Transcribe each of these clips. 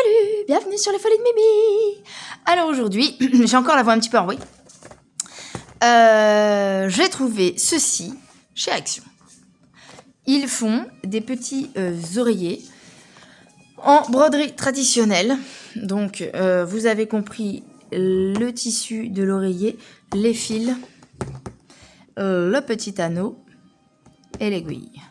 Salut, bienvenue sur les folies de Mimi. Alors aujourd'hui, j'ai encore la voix un petit peu enrouée. J'ai trouvé ceci chez Action. Ils font des petits oreillers en broderie traditionnelle. Donc vous avez compris le tissu de l'oreiller, les fils, le petit anneau et l'aiguille.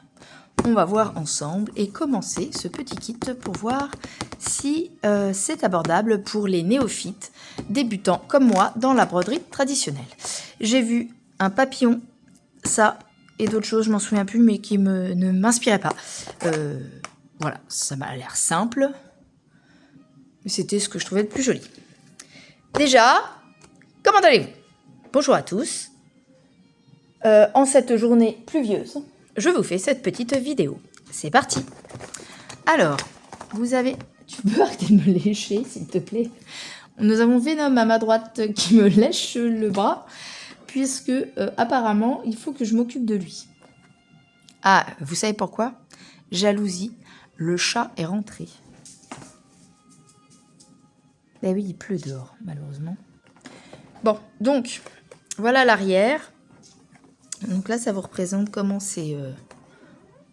On va voir ensemble et commencer ce petit kit pour voir si c'est abordable pour les néophytes débutants comme moi dans la broderie traditionnelle. J'ai vu un papillon, ça et d'autres choses, je m'en souviens plus, mais qui ne m'inspiraient pas. Voilà, ça m'a l'air simple. C'était ce que je trouvais le plus joli. Déjà, comment allez-vous? Bonjour à tous. En cette journée pluvieuse, je vous fais cette petite vidéo. C'est parti. Alors, vous avez... Tu peux arrêter de me lécher, s'il te plaît. Nous avons Venom à ma droite qui me lèche le bras, puisque apparemment, il faut que je m'occupe de lui. Ah, vous savez pourquoi? Jalousie, le chat est rentré. Ben oui, il pleut dehors, malheureusement. Bon, donc, voilà l'arrière. Donc là, ça vous représente comment c'est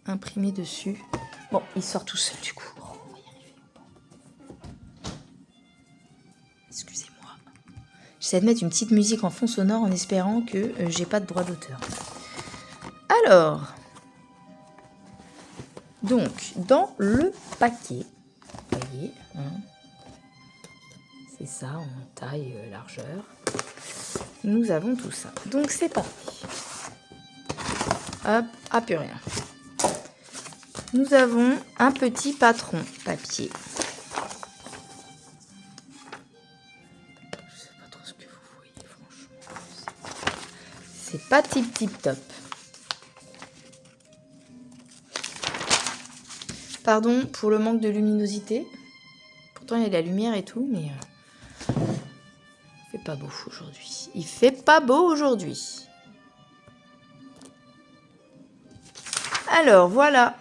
imprimé dessus. Bon, il sort tout seul du coup. Oh, on va y arriver. Excusez-moi. J'essaie de mettre une petite musique en fond sonore en espérant que j'ai pas de droit d'auteur. Alors, donc, dans le paquet, vous voyez, hein, c'est ça, en taille, largeur. Nous avons tout ça. Donc, c'est parti. Hop, ah plus rien. Nous avons un petit patron papier. Je sais pas trop ce que vous voyez, franchement. C'est pas tip top. Pardon pour le manque de luminosité. Pourtant il y a de la lumière et tout, mais il fait pas beau aujourd'hui. Il fait pas beau aujourd'hui. Alors voilà,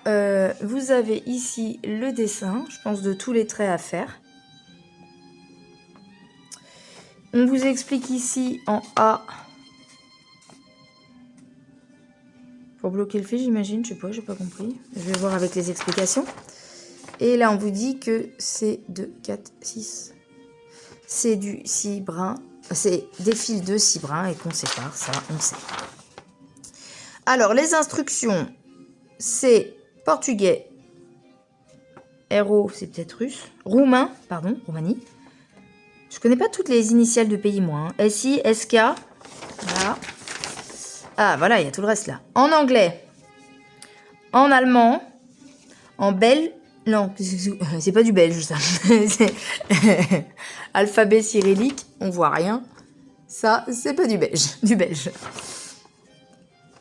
vous avez ici le dessin, je pense, de tous les traits à faire. On vous explique ici en A, pour bloquer le fil, j'imagine, je sais pas, j'ai pas compris. Je vais voir avec les explications. Et là, on vous dit que c'est 2, 4, 6. C'est du 6 brins, c'est des fils de 6 brins et qu'on sépare, ça, on sait. Alors, les instructions... C'est portugais, RO, c'est peut-être russe, roumain, pardon, Roumanie. Je connais pas toutes les initiales de pays, moi. Hein. SI, SK, voilà. Ah, voilà, il y a tout le reste là. En anglais, en allemand, en belge, non, c'est pas du belge ça. Alphabet cyrillique, on voit rien. Ça, c'est pas du belge, du belge.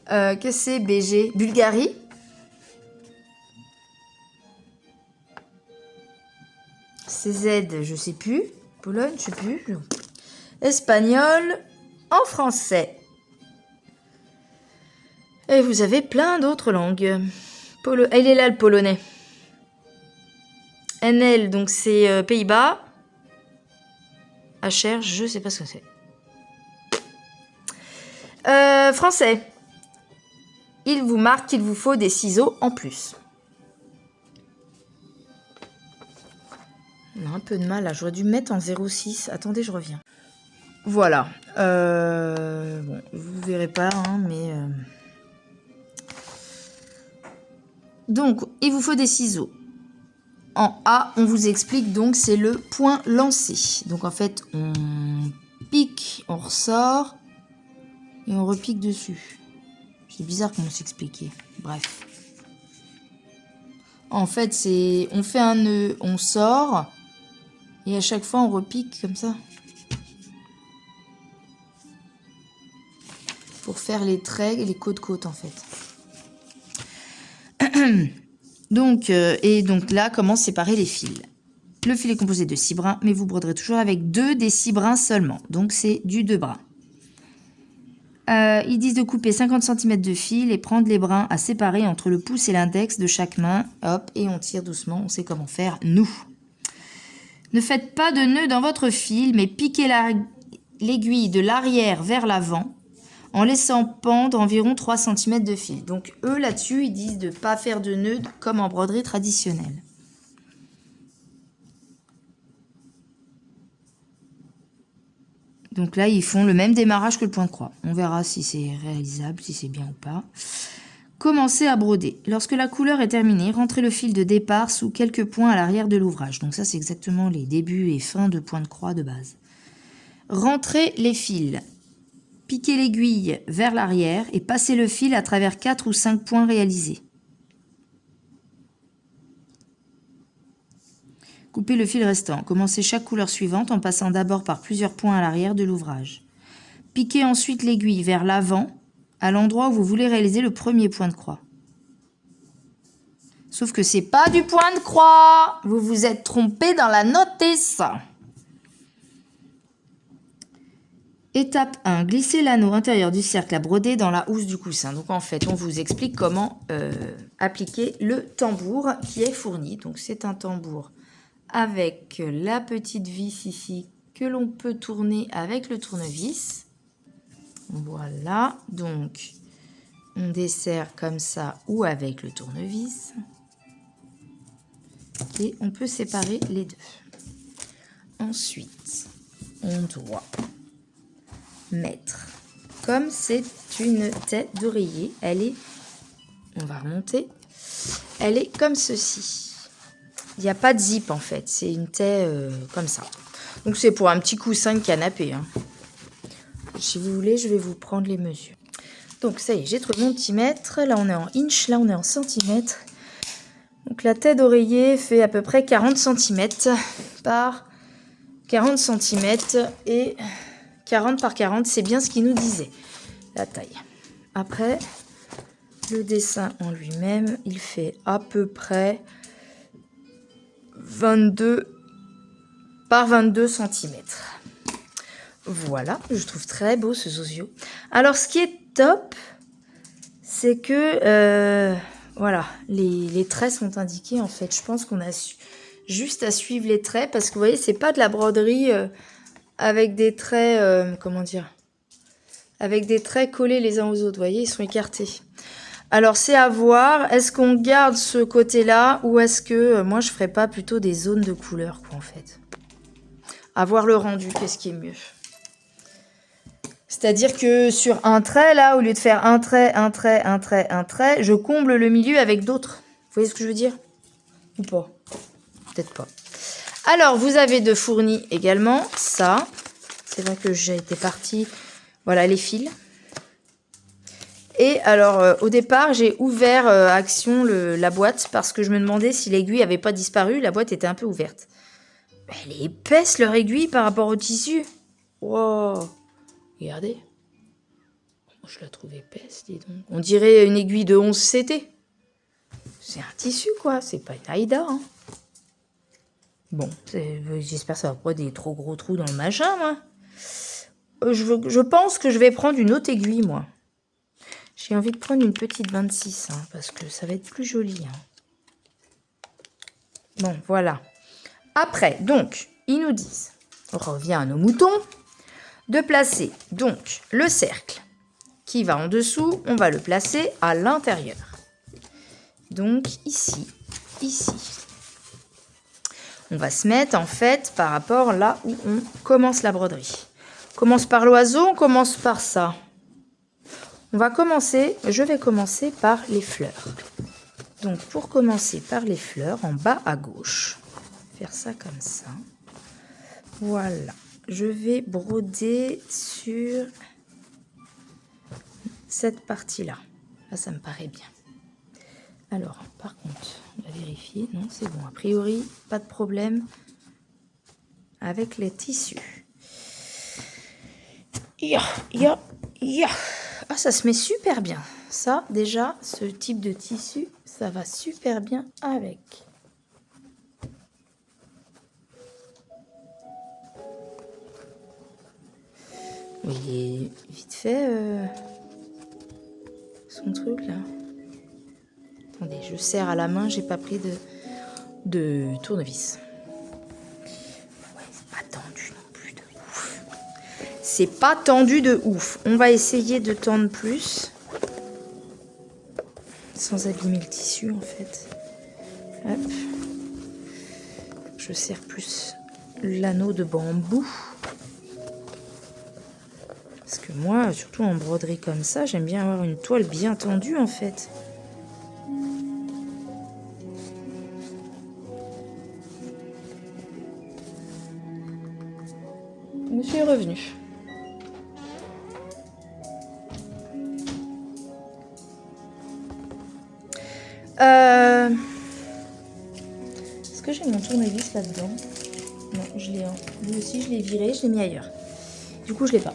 Qu'est-ce que c'est BG? Bulgarie. CZ, je sais plus. Pologne, je sais plus. Espagnol, en français. Et vous avez plein d'autres langues. Il est là le polonais. NL, donc c'est Pays-Bas. HR, je sais pas ce que c'est. Français. Il vous marque qu'il vous faut des ciseaux en plus. On a un peu de mal là, j'aurais dû mettre en 0,6. Attendez, je reviens. Voilà. Bon, vous verrez pas, hein, mais... Donc, il vous faut des ciseaux. En A, on vous explique, donc, c'est le point lancé. Donc, en fait, on pique, on ressort, et on repique dessus. C'est bizarre comment s'expliquer. Bref. En fait, c'est... On fait un nœud, on sort... Et à chaque fois, on repique comme ça. Pour faire les traits et les côtes-côtes, en fait. Donc, et donc là, comment séparer les fils? Le fil est composé de 6 brins, mais vous broderez toujours avec 2 des 6 brins seulement. Donc, c'est du 2 brins. Ils disent de couper 50 cm de fil et prendre les brins à séparer entre le pouce et l'index de chaque main. Hop, et on tire doucement. On sait comment faire, nous. Ne faites pas de nœud dans votre fil, mais piquez l'aiguille de l'arrière vers l'avant en laissant pendre environ 3 cm de fil. Donc eux là-dessus, ils disent de ne pas faire de nœud comme en broderie traditionnelle. Donc là, ils font le même démarrage que le point de croix. On verra si c'est réalisable, si c'est bien ou pas. Commencez à broder. Lorsque la couleur est terminée, rentrez le fil de départ sous quelques points à l'arrière de l'ouvrage. Donc ça, c'est exactement les débuts et fins de point de croix de base. Rentrez les fils. Piquez l'aiguille vers l'arrière et passez le fil à travers 4 ou 5 points réalisés. Coupez le fil restant. Commencez chaque couleur suivante en passant d'abord par plusieurs points à l'arrière de l'ouvrage. Piquez ensuite l'aiguille vers l'avant, à l'endroit où vous voulez réaliser le premier point de croix. Sauf que c'est pas du point de croix. Vous vous êtes trompé dans la notice. Étape 1. Glissez l'anneau intérieur du cercle à broder dans la housse du coussin. Donc en fait, on vous explique comment appliquer le tambour qui est fourni. Donc c'est un tambour avec la petite vis ici que l'on peut tourner avec le tournevis. Voilà, donc on dessert comme ça ou avec le tournevis. Et on peut séparer les deux. Ensuite, on doit mettre, comme c'est une tête d'oreiller, on va remonter, elle est comme ceci. Il n'y a pas de zip en fait, c'est une taie comme ça. Donc c'est pour un petit coussin de canapé. Hein. Si vous voulez, je vais vous prendre les mesures. Donc ça y est, j'ai trouvé mon petit mètre. Là on est en inch, là on est en centimètres. Donc la tête d'oreiller fait à peu près 40 cm par 40 cm et 40 par 40, c'est bien ce qu'il nous disait, la taille. Après, le dessin en lui-même, il fait à peu près 22 par 22 cm. Voilà, je trouve très beau ce Zozio. Alors, ce qui est top, c'est que voilà, les traits sont indiqués en fait. Je pense qu'on a juste à suivre les traits parce que vous voyez, c'est pas de la broderie avec des traits, comment dire, avec des traits collés les uns aux autres. Vous voyez, ils sont écartés. Alors, c'est à voir. Est-ce qu'on garde ce côté-là ou est-ce que moi, je ferais pas plutôt des zones de couleurs, quoi, en fait. À voir le rendu, qu'est-ce qui est mieux. C'est-à-dire que sur un trait, là, au lieu de faire un trait, un trait, un trait, un trait, je comble le milieu avec d'autres. Vous voyez ce que je veux dire? Ou pas? Peut-être pas. Alors, vous avez de fourni également ça. C'est vrai que j'ai été partie. Voilà, les fils. Et alors, au départ, j'ai ouvert Action la boîte parce que je me demandais si l'aiguille n'avait pas disparu. La boîte était un peu ouverte. Elle est épaisse, leur aiguille, par rapport au tissu. Wow. Regardez. Je la trouve épaisse, dis donc. On dirait une aiguille de 11 CT. C'est un tissu, quoi. C'est pas une Aïda. Hein. Bon, j'espère que ça va pas des trop gros trous dans le machin, moi. Je pense que je vais prendre une autre aiguille, moi. J'ai envie de prendre une petite 26, hein, parce que ça va être plus joli. Hein. Bon, voilà. Après, donc, ils nous disent, on revient à nos moutons, de placer donc le cercle qui va en dessous, on va le placer à l'intérieur. Donc, ici, ici. On va se mettre, en fait, par rapport là où on commence la broderie. On commence par l'oiseau, on commence par ça. On va commencer, je vais commencer par les fleurs. Donc, pour commencer par les fleurs, en bas à gauche, faire ça comme ça. Voilà. Je vais broder sur cette partie-là. Là, ça me paraît bien. Alors, par contre, on va vérifier. Non, c'est bon. A priori, pas de problème avec les tissus. Ya. Ah, ça se met super bien. Ça, déjà, ce type de tissu, ça va super bien avec. Oui, il est vite fait son truc là. Attendez, je serre à la main, j'ai pas pris de tournevis. tendu non plus de ouf. C'est pas tendu de ouf. On va essayer de tendre plus. Sans abîmer le tissu en fait. Hop. Je serre plus l'anneau de bambou. Parce que moi, surtout en broderie comme ça, j'aime bien avoir une toile bien tendue en fait. Monsieur est revenu. Est-ce que j'ai mon tournevis là-dedans? Non, je l'ai. Lui aussi, je l'ai viré, je l'ai mis ailleurs. Du coup, je l'ai pas.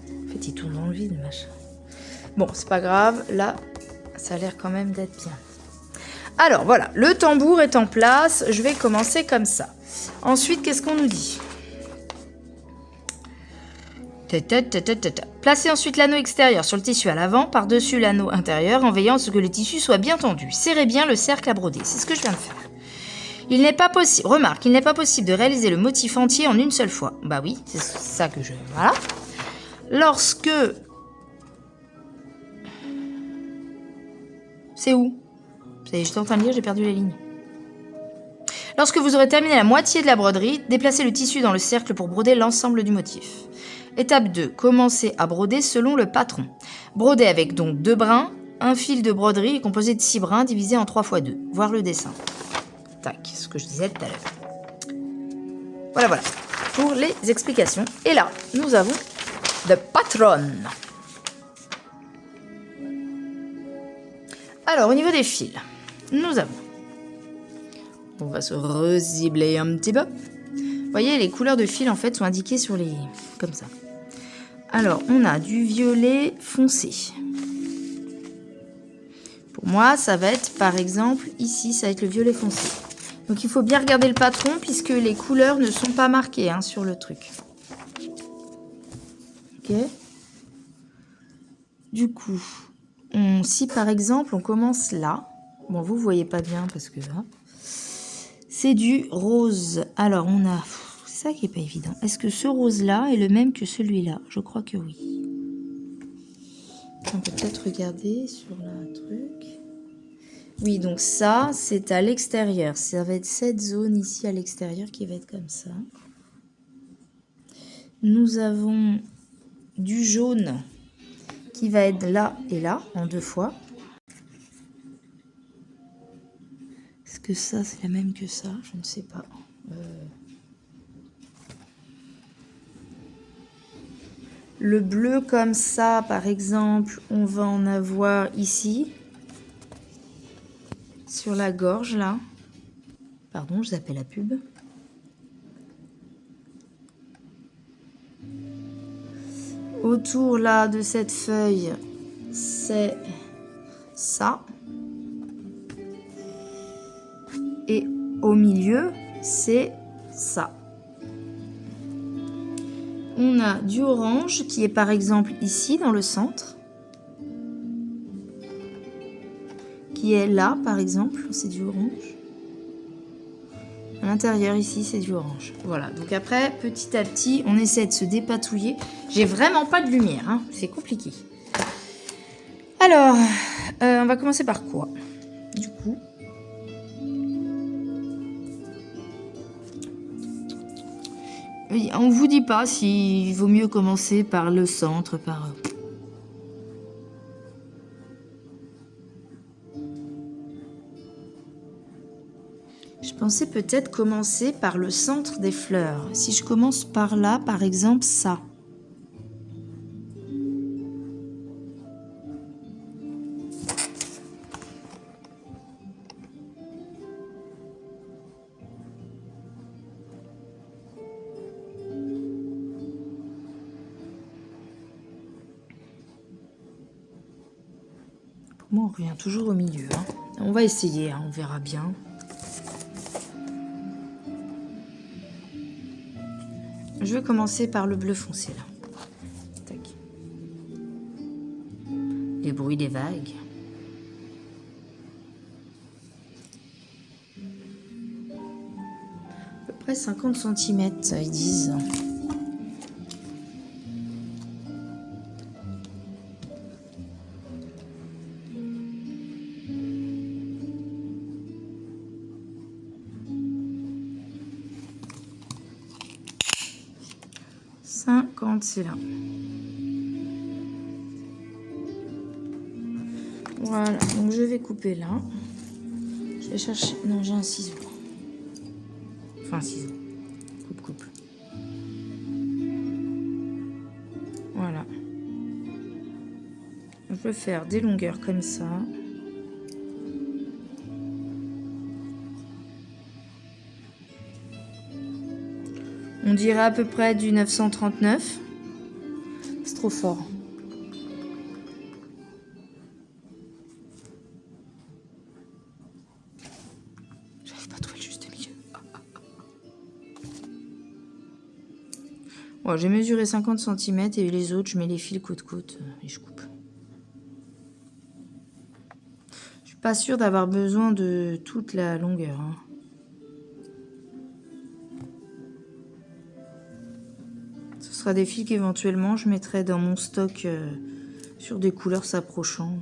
En fait, il tourne dans le vide, machin. Bon, c'est pas grave. Là, ça a l'air quand même d'être bien. Alors, voilà. Le tambour est en place. Je vais commencer comme ça. Ensuite, qu'est-ce qu'on nous dit? Placez ensuite l'anneau extérieur sur le tissu à l'avant, par-dessus l'anneau intérieur, en veillant à ce que le tissu soit bien tendu. Serrez bien le cercle à broder. C'est ce que je viens de faire. Il n'est pas possible. Remarque, il n'est pas possible de réaliser le motif entier en une seule fois. Bah oui, c'est ça que je... Voilà. Lorsque... C'est où? Ça y est, j'étais en train de lire, j'ai perdu les lignes. Lorsque vous aurez terminé la moitié de la broderie, déplacez le tissu dans le cercle pour broder l'ensemble du motif. Étape 2. Commencez à broder selon le patron. Brodez avec donc 2 brins. Un fil de broderie est composé de 6 brins divisé en 3 x 2. Voir le dessin. Tac, ce que je disais tout à l'heure. Voilà, voilà. Pour les explications. Et là, nous avons le patron. Alors, au niveau des fils, nous avons... On va se recibler un petit peu. Vous voyez, les couleurs de fil, en fait, sont indiquées sur les... Comme ça. Alors, on a du violet foncé. Pour moi, ça va être, par exemple, ici, ça va être le violet foncé. Donc, il faut bien regarder le patron, puisque les couleurs ne sont pas marquées hein, sur le truc. Ok. Du coup, si, par exemple, on commence là. Bon, vous ne voyez pas bien, parce que... Hein, c'est du rose. Alors, on a... C'est ça qui n'est pas évident. Est-ce que ce rose-là est le même que celui-là? Je crois que oui. On peut peut-être regarder sur le truc. Oui, donc ça, c'est à l'extérieur. Ça va être cette zone ici à l'extérieur qui va être comme ça. Nous avons du jaune qui va être là et là, en 2 fois. Est-ce que ça, c'est la même que ça? Je ne sais pas. Le bleu comme ça, par exemple, on va en avoir ici. Sur la gorge, là. Pardon, je zappais la pub. Autour, là, de cette feuille, c'est ça. Et au milieu, c'est ça. On a du orange qui est par exemple ici dans le centre. Qui est là par exemple, c'est du orange. À l'intérieur ici, c'est du orange. Voilà, donc après, petit à petit, on essaie de se dépatouiller. J'ai vraiment pas de lumière, hein. C'est compliqué. Alors, on va commencer par quoi? Du coup... On vous dit pas s'il vaut mieux commencer par le centre, par... Je pensais peut-être commencer par le centre des fleurs. Si je commence par là, par exemple, ça. Moi, on revient toujours au milieu. Hein. On va essayer, hein, on verra bien. Je vais commencer par le bleu foncé, là. Tac. Les bruits des vagues. Après 50 cm, ils disent. C'est là. Voilà, donc je vais couper là. Je vais chercher... Non, j'ai un ciseau. Enfin, un ciseau. Coupe. Voilà. Je peux faire des longueurs comme ça. On dirait à peu près du 939. C'est trop fort. J'arrive pas à trouver le juste milieu. Bon, j'ai mesuré 50 cm et les autres, je mets les fils côte-côte et je coupe. Je suis pas sûre d'avoir besoin de toute la longueur. Hein. Ce sera des fils qu'éventuellement je mettrai dans mon stock sur des couleurs s'approchant.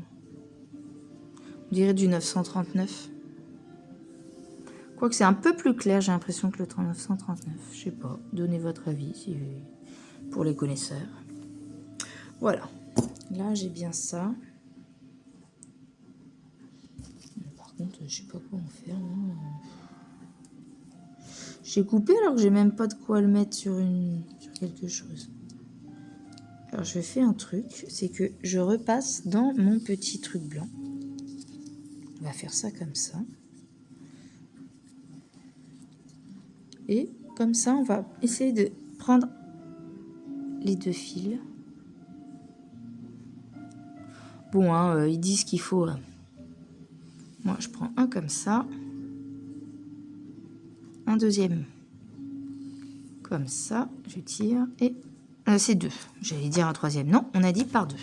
On dirait du 939. Quoique c'est un peu plus clair, j'ai l'impression que le 939. Je sais pas, donnez votre avis si, pour les connaisseurs. Voilà, là j'ai bien ça. Par contre, je sais pas quoi en faire. J'ai coupé alors que j'ai même pas de quoi le mettre sur quelque chose. Alors je fais un truc, c'est que je repasse dans mon petit truc blanc. On va faire ça comme ça. Et comme ça, on va essayer de prendre les deux fils. Bon, hein, ils disent qu'il faut... moi, je prends un comme ça. Un deuxième comme ça. Je tire et... c'est deux. J'allais dire un troisième. Non, on a dit par deux.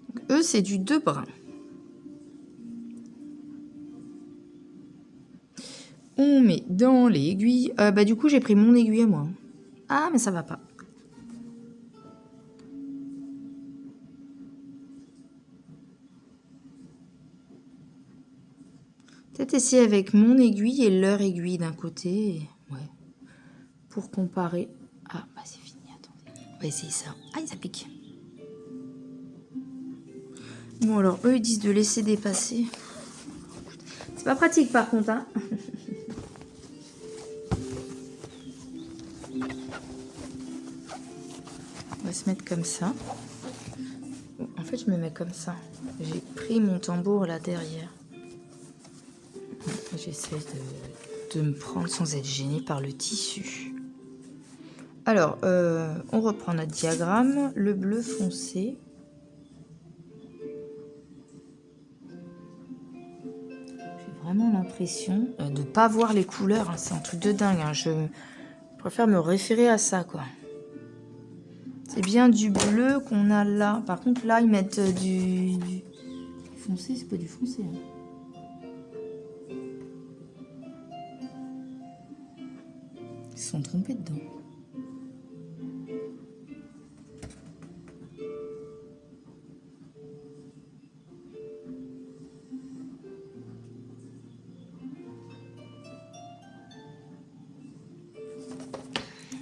Donc, eux, c'est du 2 brins. On met dans l'aiguille. Bah, du coup, j'ai pris mon aiguille à moi. Ah, mais ça va pas. Peut-être essayer avec mon aiguille et leur aiguille d'un côté. Ouais. Pour comparer. Ah, bah c'est fini. Attendez. On va essayer ça. Aïe, ça pique. Bon, alors, eux, ils disent de laisser dépasser. C'est pas pratique, par contre, hein. On va se mettre comme ça. En fait, je me mets comme ça. J'ai pris mon tambour là derrière. J'essaie de me prendre sans être gênée par le tissu. Alors, on reprend notre diagramme. Le bleu foncé. J'ai vraiment l'impression de ne pas voir les couleurs. Hein. C'est un truc de dingue. Hein. Je préfère me référer à ça, quoi. C'est bien du bleu qu'on a là. Par contre, là, ils mettent du foncé. C'est pas du foncé. Hein. Ils se sont trompés dedans.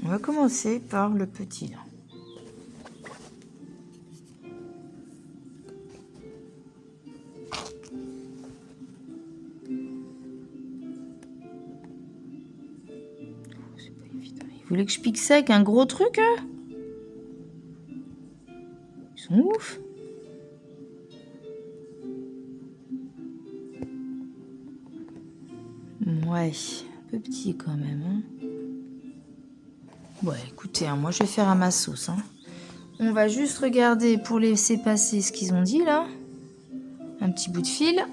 On va commencer par le petit là. C'est pas évident. Ils voulaient que je pique ça avec un gros truc, hein? Ils sont ouf. Ouais, un peu petit quand même. Hein. Ouais, écoutez, hein, moi je vais faire à ma sauce. Hein. On va juste regarder pour laisser passer ce qu'ils ont dit là. Un petit bout de fil.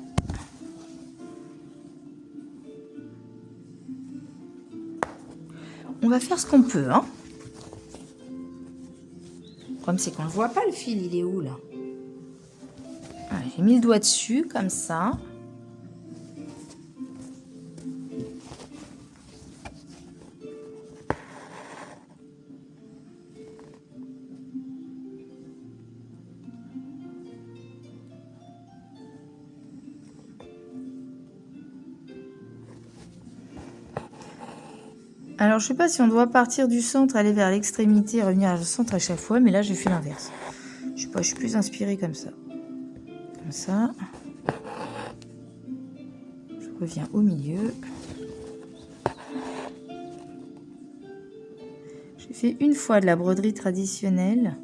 On va faire ce qu'on peut. Hein. Le problème c'est qu'on ne voit pas le fil, il est où là? J'ai mis le doigt dessus comme ça. Alors, je sais pas si on doit partir du centre, aller vers l'extrémité et revenir à le centre à chaque fois, mais là, j'ai fait l'inverse. Je sais pas, je suis plus inspirée comme ça. Comme ça. Je reviens au milieu. J'ai fait une fois de la broderie traditionnelle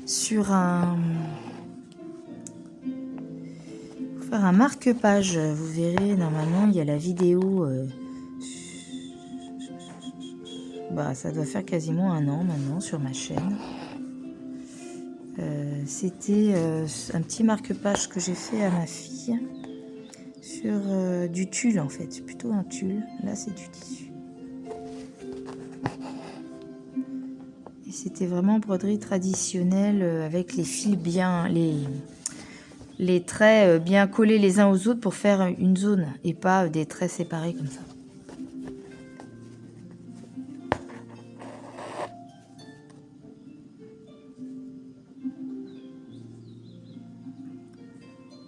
sur un... Pour faire un marque-page, vous verrez, normalement, il y a la vidéo... Bah, ça doit faire quasiment 1 an maintenant sur ma chaîne. C'était un petit marque-page que j'ai fait à ma fille sur du tulle en fait. C'est plutôt un tulle. Là, c'est du tissu. Et c'était vraiment broderie traditionnelle avec les fils bien, les traits bien collés les uns aux autres pour faire une zone et pas des traits séparés comme ça.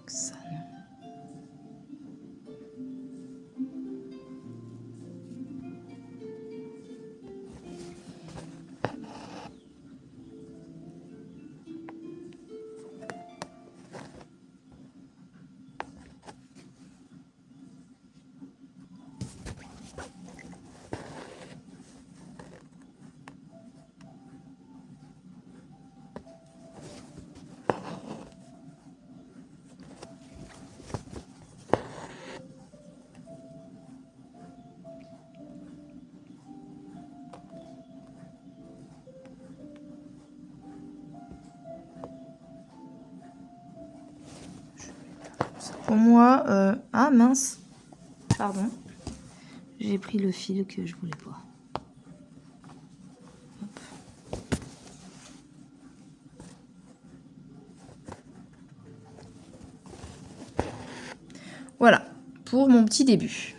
Ça, non. Pour moi, ah mince, pardon, j'ai pris le fil que je voulais pas. Hop. Voilà, pour mon petit début.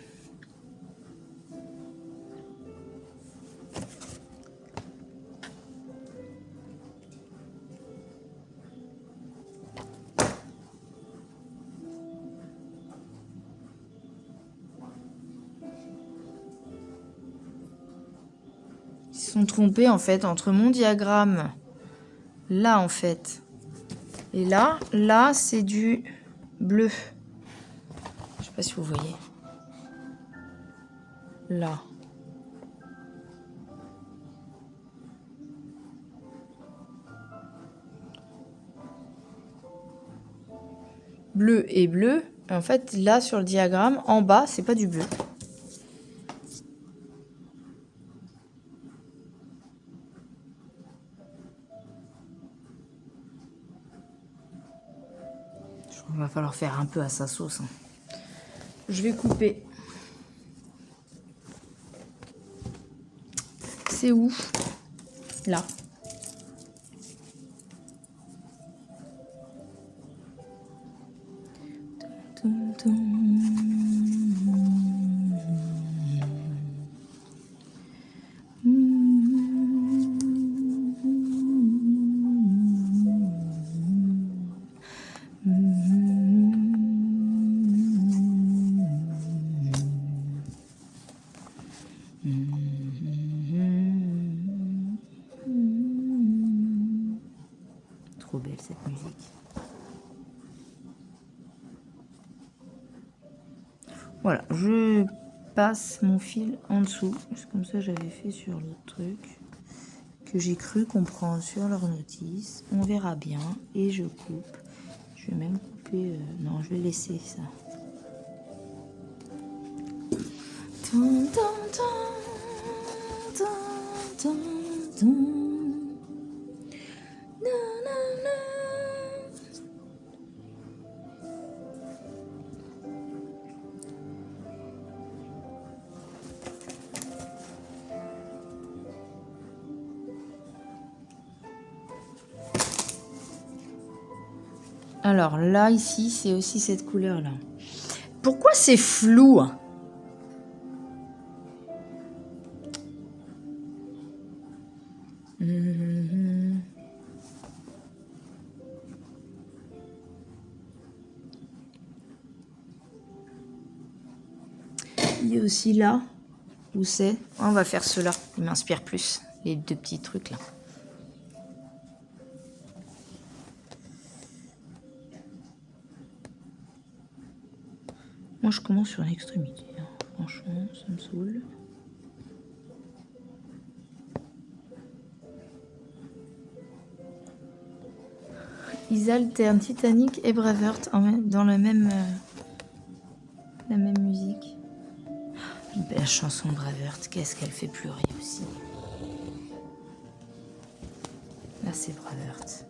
Ils se sont trompés en fait entre mon diagramme là en fait et là c'est du bleu. Je sais pas si vous voyez. Là. Bleu et bleu. En fait, là sur le diagramme, en bas, c'est pas du bleu. Il va falloir faire un peu à sa sauce. Hein. Je vais couper. C'est où? Là. Tum, tum. Trop belle cette musique. Voilà, je passe mon fil en dessous. C'est comme ça j'avais fait sur l'autre truc que j'ai cru comprendre sur leur notice. On verra bien et je coupe. Je vais même couper. Non, je vais laisser ça. Tum, tum, tum, tum, tum, tum. Na, na, na. Alors là, ici, c'est aussi cette couleur-là. Pourquoi c'est flou? Il y a aussi là. Où c'est? On va faire ceux-là. Ils m'inspirent plus. Les deux petits trucs là. Moi, je commence sur l'extrémité. Hein. Franchement, ça me saoule. Ils alternent Titanic et Braveheart dans la même musique. Une belle chanson de Braveheart. Qu'est-ce qu'elle fait pleurer aussi. Là, c'est Braveheart.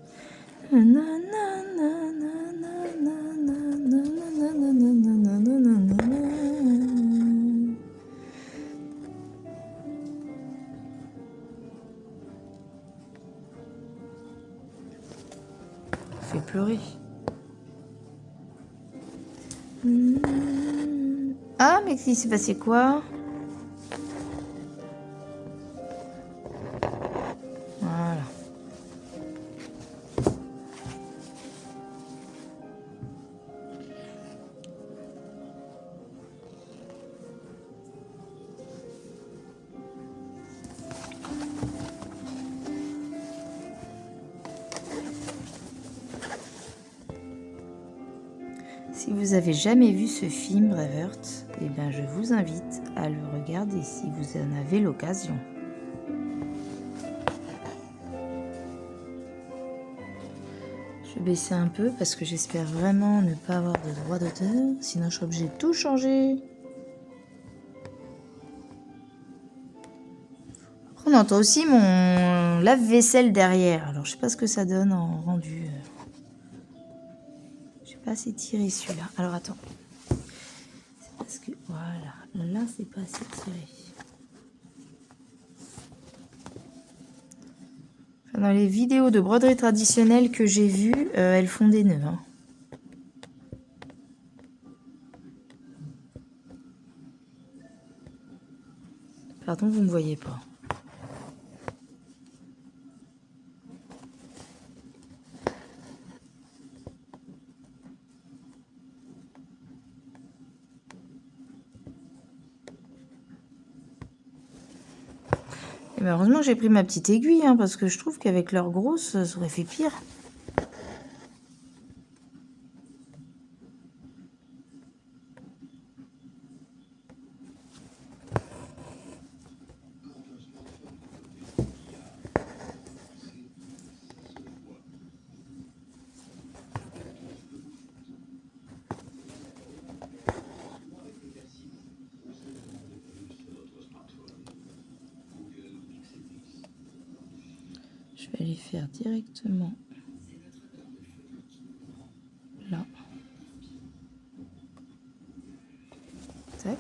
Fait pleurer. Ah, mais il s'est passé quoi? Voilà. Si vous avez jamais vu ce film Braveheart, eh ben je vous invite à le regarder si vous en avez l'occasion. Je vais baisser un peu parce que j'espère vraiment ne pas avoir de droits d'auteur, sinon je suis obligée de tout changer. Après, on entend aussi mon lave-vaisselle derrière, alors je sais pas ce que ça donne en rendu. J'ai pas assez tiré celui-là. Alors attends. C'est parce que voilà, là c'est pas assez tiré. Enfin, dans les vidéos de broderie traditionnelle que j'ai vues, elles font des nœuds. Hein. Pardon, vous ne me voyez pas. Et ben heureusement que j'ai pris ma petite aiguille, hein, parce que je trouve qu'avec leur grosse, ça aurait fait pire. Je vais les faire directement là. Tac.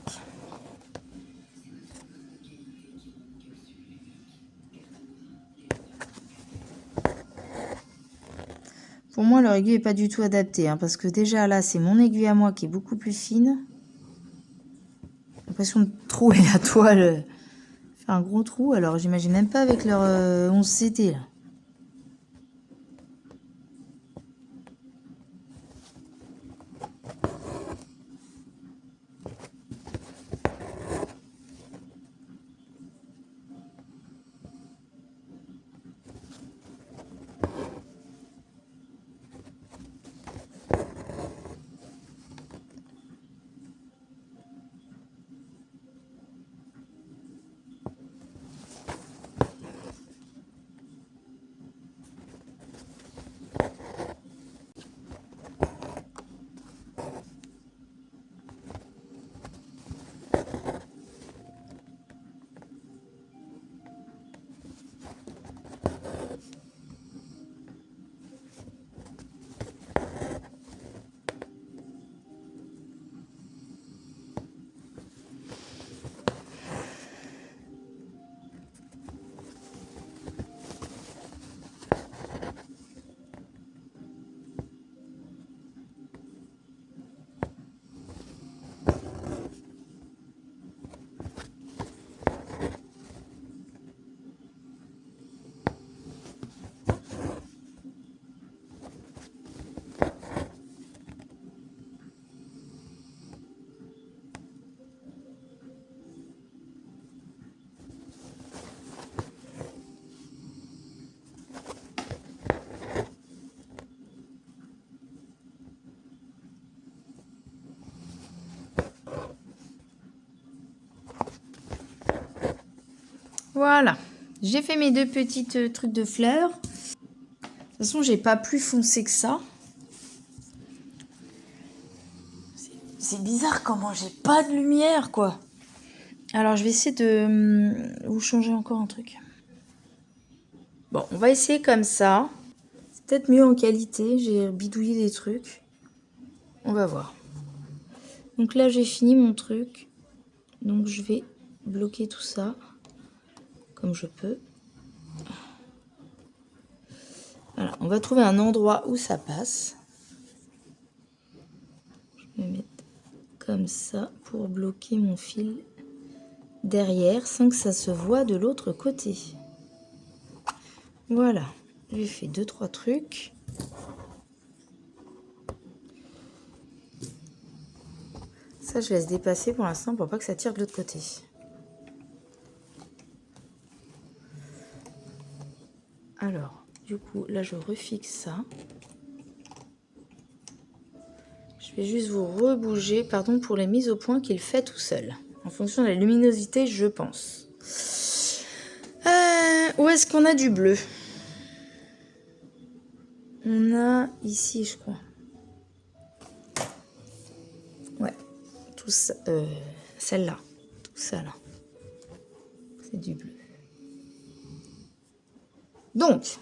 Pour moi, leur aiguille n'est pas du tout adaptée, hein, parce que déjà là, c'est mon aiguille à moi qui est beaucoup plus fine. J'ai l'impression de trouer la toile, faire un gros trou, alors j'imagine même pas avec leur 11 CT là. Voilà. J'ai fait mes 2 petites trucs de fleurs. De toute façon, j'ai pas plus foncé que ça. C'est bizarre comment j'ai pas de lumière, quoi. Alors, je vais essayer de vous changer encore un truc. Bon, on va essayer comme ça. C'est peut-être mieux en qualité. J'ai bidouillé des trucs. On va voir. Donc là, j'ai fini mon truc. Donc, je vais bloquer tout ça comme je peux. Voilà, on va trouver un endroit où ça passe. Je vais mettre comme ça pour bloquer mon fil derrière sans que ça se voit de l'autre côté. Voilà, j'ai fait 2-3 trucs. Ça, je laisse dépasser pour l'instant pour pas que ça tire de l'autre côté. Alors, du coup, là, je refixe ça. Je vais juste vous rebouger, pardon pour les mises au point qu'il fait tout seul. En fonction de la luminosité, je pense. Où est-ce qu'on a du bleu? On a ici, je crois. Ouais, tout ça, celle-là, tout ça là. C'est du bleu. Donc,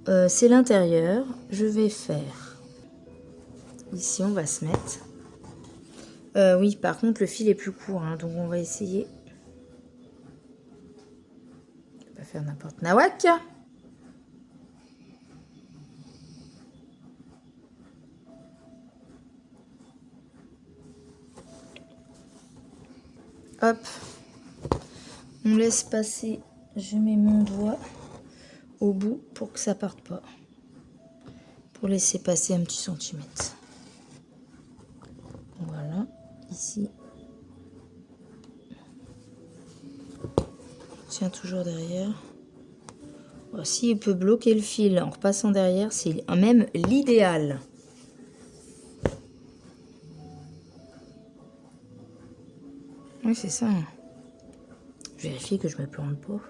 c'est l'intérieur. Je vais faire. Ici, on va se mettre. Oui, par contre, le fil est plus court, hein, donc on va essayer. Je vais pas faire n'importe nawak. Hop. On laisse passer. Je mets mon doigt au bout pour que ça parte pas. Pour laisser passer un petit centimètre. Voilà. Ici. Tiens toujours derrière. Si il peut bloquer le fil en repassant derrière, c'est même l'idéal. Oui, c'est ça. Je vérifie que je me plante pas.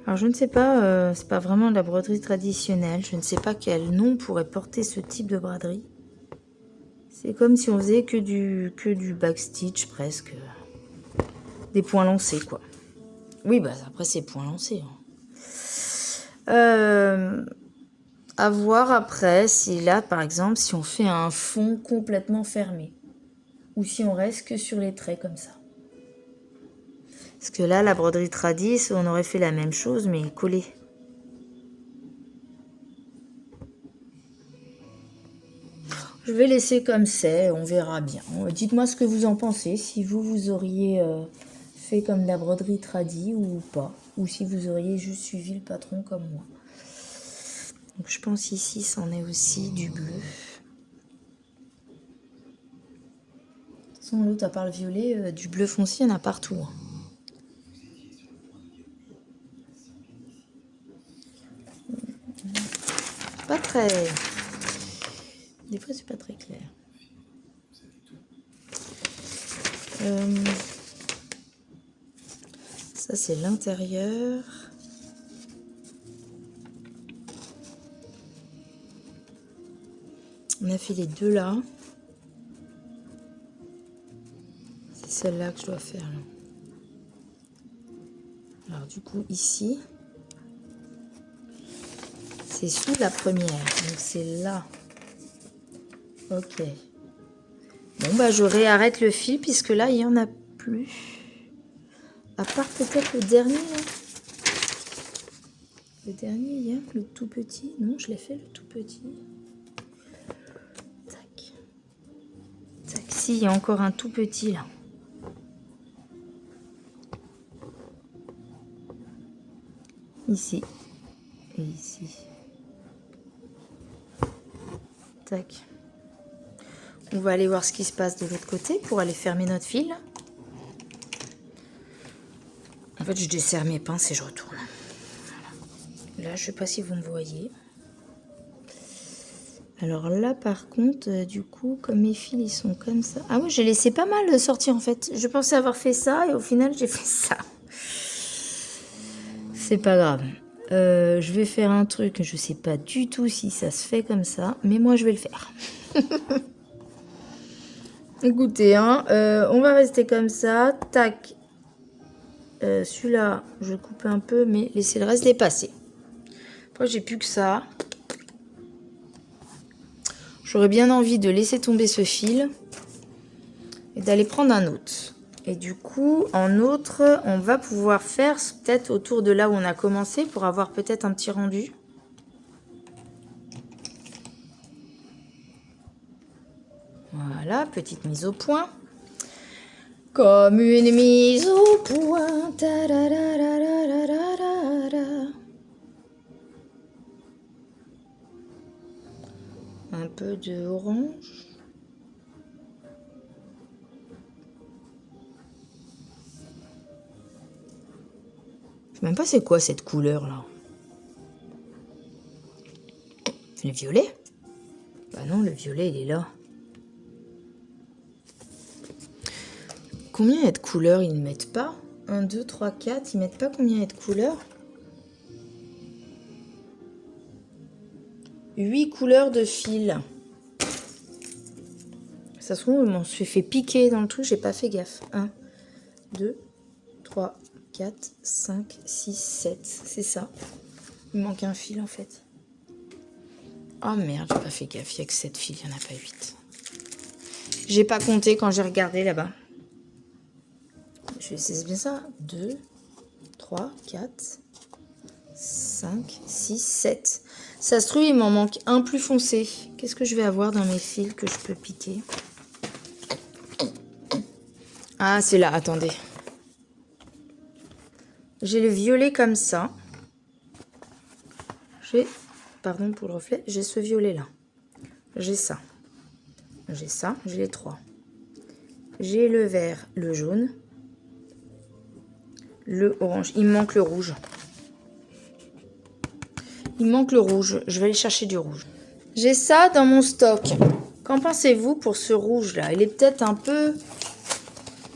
Alors je ne sais pas, c'est pas vraiment de la broderie traditionnelle. Je ne sais pas quel nom pourrait porter ce type de braderie. C'est comme si on faisait que du backstitch presque. Des points lancés quoi. Oui, bah après c'est points lancés. À voir après si là par exemple si on fait un fond complètement fermé. Ou si on reste que sur les traits comme ça. Parce que là, la broderie tradis, on aurait fait la même chose, mais collée. Je vais laisser comme c'est, on verra bien. Dites-moi ce que vous en pensez, si vous auriez fait comme la broderie tradie ou pas. Ou si vous auriez juste suivi le patron comme moi. Donc je pense ici, c'en est aussi du bleu. De toute façon, l'autre, à part le violet, du bleu foncé, il y en a partout. Hein. Pas très... Des fois, c'est pas très clair. Ça, c'est l'intérieur. On a fait les deux là. C'est celle-là que je dois faire. Là. Alors, du coup, ici, c'est sous la première. Donc, c'est là. Ok. Bon, bah, je réarrête le fil puisque là, il y en a plus. À part peut-être le dernier. Là. Le dernier, il y a le tout petit. Non, je l'ai fait le tout petit. Tac. Tac. Si, il y a encore un tout petit là. Ici. Et ici. Tac. On va aller voir ce qui se passe de l'autre côté pour aller fermer notre fil. En fait, je desserre mes pinces et je retourne. Voilà. Là, je sais pas si vous me voyez. Alors là, par contre, du coup, comme mes fils, ils sont comme ça. Ah oui, j'ai laissé pas mal sortir, en fait. Je pensais avoir fait ça et au final, j'ai fait ça. C'est pas grave. Je vais faire un truc, je sais pas du tout si ça se fait comme ça, mais moi, je vais le faire. Écoutez, hein, on va rester comme ça. Tac. Celui-là, je vais couper un peu, mais laisser le reste dépasser. Après, j'ai plus que ça. J'aurais bien envie de laisser tomber ce fil et d'aller prendre un autre. Et du coup, en autre, on va pouvoir faire peut-être autour de là où on a commencé pour avoir peut-être un petit rendu. Voilà, petite mise au point. Comme une mise au point. Un peu de orange. Je sais même pas c'est quoi cette couleur là. Le violet? Bah non, le violet il est là. Combien il y a de couleurs ils ne mettent pas? 1, 2, 3, 4. Ils mettent pas combien il y a de couleurs? 8 couleurs de fil. Ça se trouve, je m'en suis fait piquer dans le truc, j'ai pas fait gaffe. 1, 2, 3, 4, 5, 6, 7. C'est ça. Il manque un fil en fait. Oh merde, j'ai pas fait gaffe. Il n'y a que 7 fils, il n'y en a pas 8. J'ai pas compté quand j'ai regardé là-bas. C'est bien ça. 2, 3, 4, 5, 6, 7. Ça se trouve, il m'en manque un plus foncé. Qu'est-ce que je vais avoir dans mes fils que je peux piquer? Ah, c'est là, attendez. J'ai le violet comme ça. J'ai, pardon pour le reflet, j'ai ce violet là. J'ai ça. J'ai ça, j'ai les 3. J'ai le vert, le jaune, le orange. Il me manque le rouge. Il me manque le rouge. Je vais aller chercher du rouge. J'ai ça dans mon stock. Qu'en pensez-vous pour ce rouge là? Il est peut-être un peu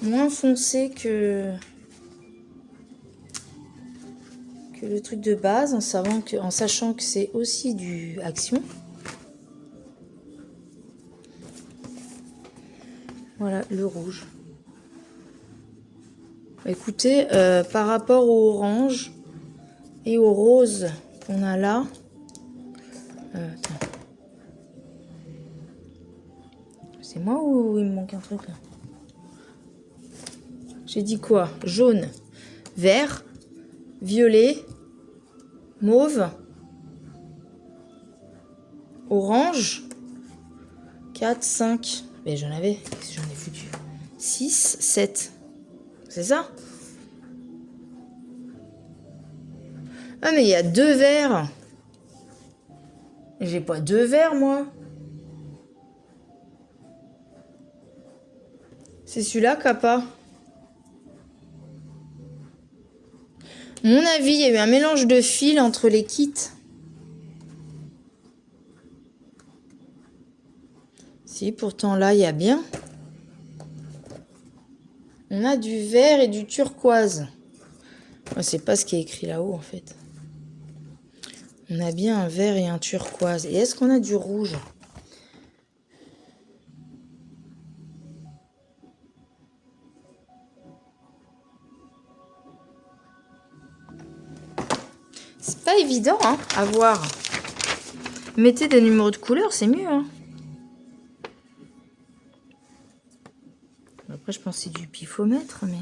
moins foncé que le truc de base, en sachant que c'est aussi du Action. Voilà, le rouge. Écoutez, par rapport au orange et au rose qu'on a là... c'est moi ou il me manque un truc là? J'ai dit quoi? Jaune, vert, violet, mauve, orange, 4, 5... mais j'en avais, j'en ai foutu. 6, 7. C'est ça? Ah mais il y a 2 verres. J'ai pas 2 verres moi. C'est celui-là qui a pas. Mon avis, il y a eu un mélange de fils entre les kits. Si, pourtant là, il y a bien. On a du vert et du turquoise. C'est pas ce qui est écrit là-haut en fait. On a bien un vert et un turquoise. Et est-ce qu'on a du rouge? C'est pas évident hein, à voir. Mettez des numéros de couleur, c'est mieux. Hein. Après, je pense que c'est du pifomètre, mais...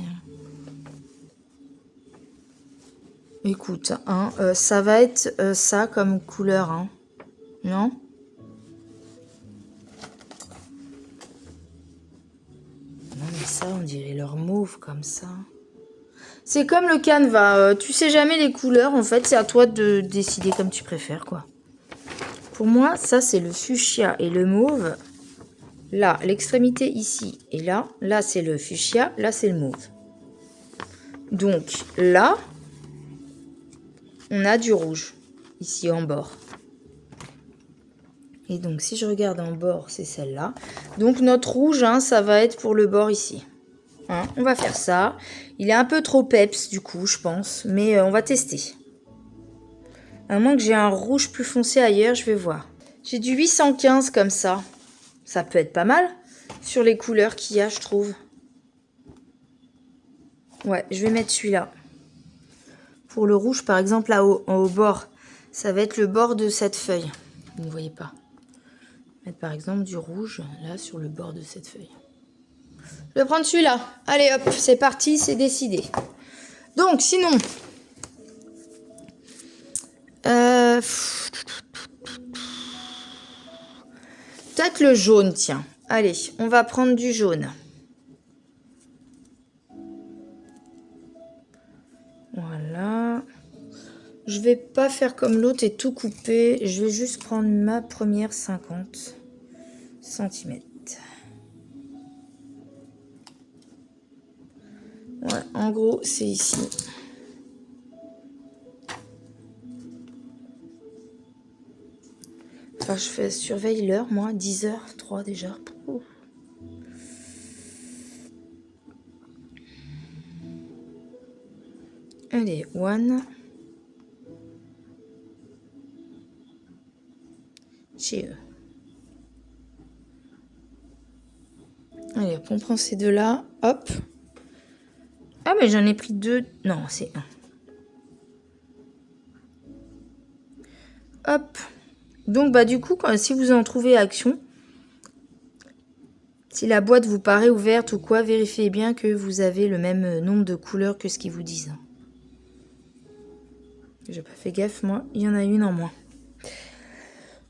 Écoute, hein, ça va être ça comme couleur, hein. Non? Non, mais ça, on dirait leur mauve comme ça. C'est comme le canevas. Tu sais jamais les couleurs, en fait. C'est à toi de décider comme tu préfères, quoi. Pour moi, ça, c'est le fuchsia et le mauve. Là, l'extrémité ici et là. Là, c'est le fuchsia. Là, c'est le mauve. Donc, là, on a du rouge. Ici, en bord. Et donc, si je regarde en bord, c'est celle-là. Donc, notre rouge, hein, ça va être pour le bord ici. Hein, on va faire ça. Il est un peu trop peps, du coup, je pense. Mais on va tester. À moins que j'ai un rouge plus foncé ailleurs, je vais voir. J'ai du 815 comme ça. Ça peut être pas mal sur les couleurs qu'il y a, je trouve. Ouais, je vais mettre celui-là. Pour le rouge, par exemple, là au bord, ça va être le bord de cette feuille. Vous ne voyez pas. Mettre par exemple du rouge, là, sur le bord de cette feuille. Je vais prendre celui-là. Allez, hop, c'est parti, c'est décidé. Donc, sinon... Peut-être le jaune, tiens. Allez, on va prendre du jaune. Voilà. Je vais pas faire comme l'autre et tout couper. Je vais juste prendre ma première 50 cm. Ouais, en gros, c'est ici. Enfin, surveille l'heure, moi. 10h03 déjà. Ouh. Allez, one. Chez eux. Allez, hop, on prend ces deux-là. Hop. Ah, mais j'en ai pris deux. Non, c'est un. Hop. Donc, bah, du coup, si vous en trouvez Action, si la boîte vous paraît ouverte ou quoi, vérifiez bien que vous avez le même nombre de couleurs que ce qu'ils vous disent. J'ai pas fait gaffe, moi. Il y en a une en moins.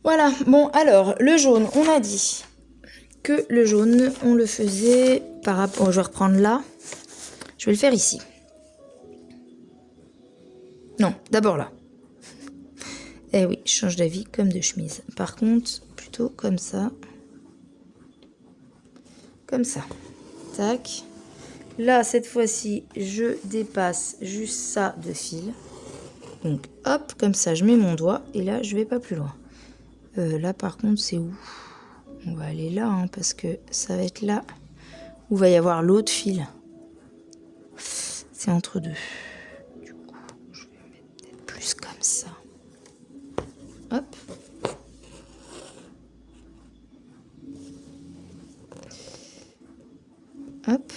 Voilà. Bon, alors, le jaune, on a dit que le jaune, on le faisait par rapport... Je vais reprendre là. Je vais le faire ici. Non, d'abord là. Eh oui, je change d'avis comme de chemise. Par contre, plutôt comme ça. Comme ça. Tac. Là, cette fois-ci, je dépasse juste ça de fil. Donc, hop, comme ça, je mets mon doigt. Et là, je vais pas plus loin. Là, par contre, c'est où? On va aller là, hein, parce que ça va être là où va y avoir l'autre fil. C'est entre deux. Du coup, je vais mettre peut-être plus comme ça. Hop. Hop.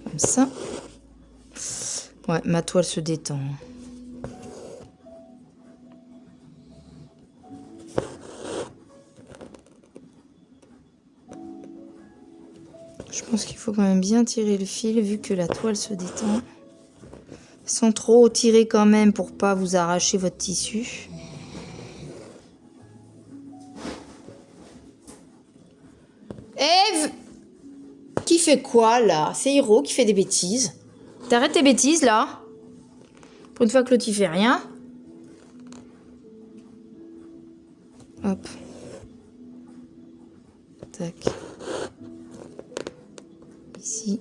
Comme ça. Ouais, ma toile se détend. Je pense qu'il faut quand même bien tirer le fil vu que la toile se détend. Sans trop tirer quand même pour pas vous arracher votre tissu. Eve, qui fait quoi là? C'est Hiro qui fait des bêtises. T'arrêtes tes bêtises là? Pour une fois que l'autre il fait rien. Hop. Tac. Ici.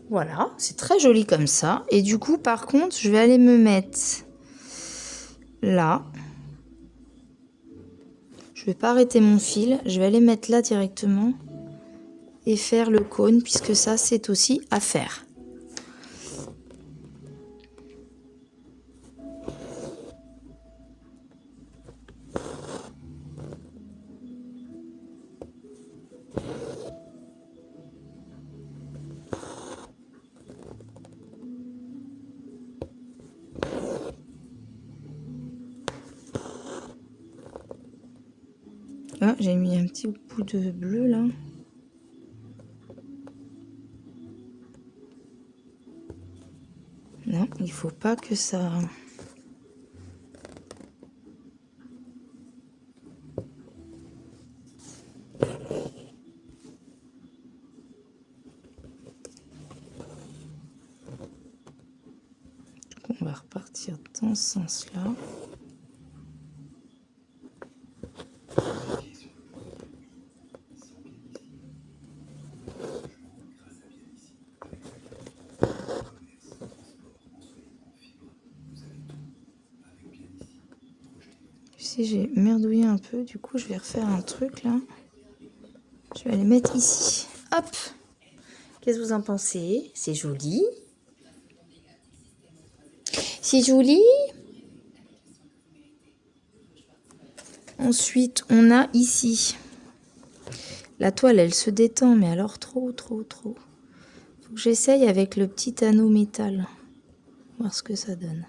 Voilà, c'est très joli comme ça. Et du coup, par contre, je vais aller me mettre là. Je vais pas arrêter mon fil. Je vais aller mettre là directement. Et faire le cône, puisque ça, c'est aussi à faire. Ah, j'ai mis un petit bout de bleu là. Non, il faut pas que ça... On va repartir dans ce sens-là. Si j'ai merdouillé un peu, du coup je vais refaire un truc là. Je vais aller mettre ici. Hop! Qu'est-ce que vous en pensez? C'est joli. C'est joli. Ensuite, on a ici. La toile, elle se détend, mais alors trop. Faut que j'essaye avec le petit anneau métal. Voir ce que ça donne.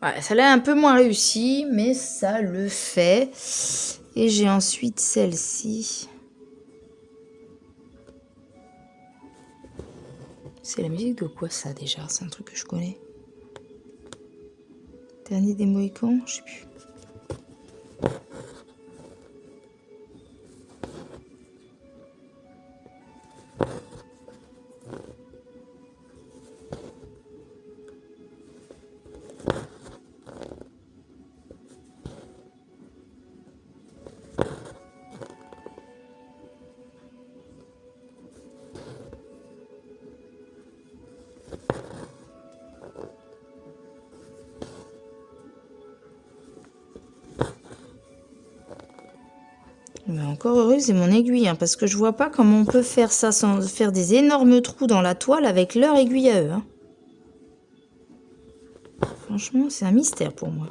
Ouais, ça l'a un peu moins réussi, mais ça le fait. Et j'ai ensuite celle-ci. C'est la musique de quoi ça déjà? C'est un truc que je connais. Dernier des Mohicans, je sais plus. Mais encore heureux, c'est mon aiguille, hein, parce que je vois pas comment on peut faire ça sans faire des énormes trous dans la toile avec leur aiguille à eux. Hein. Franchement, c'est un mystère pour moi.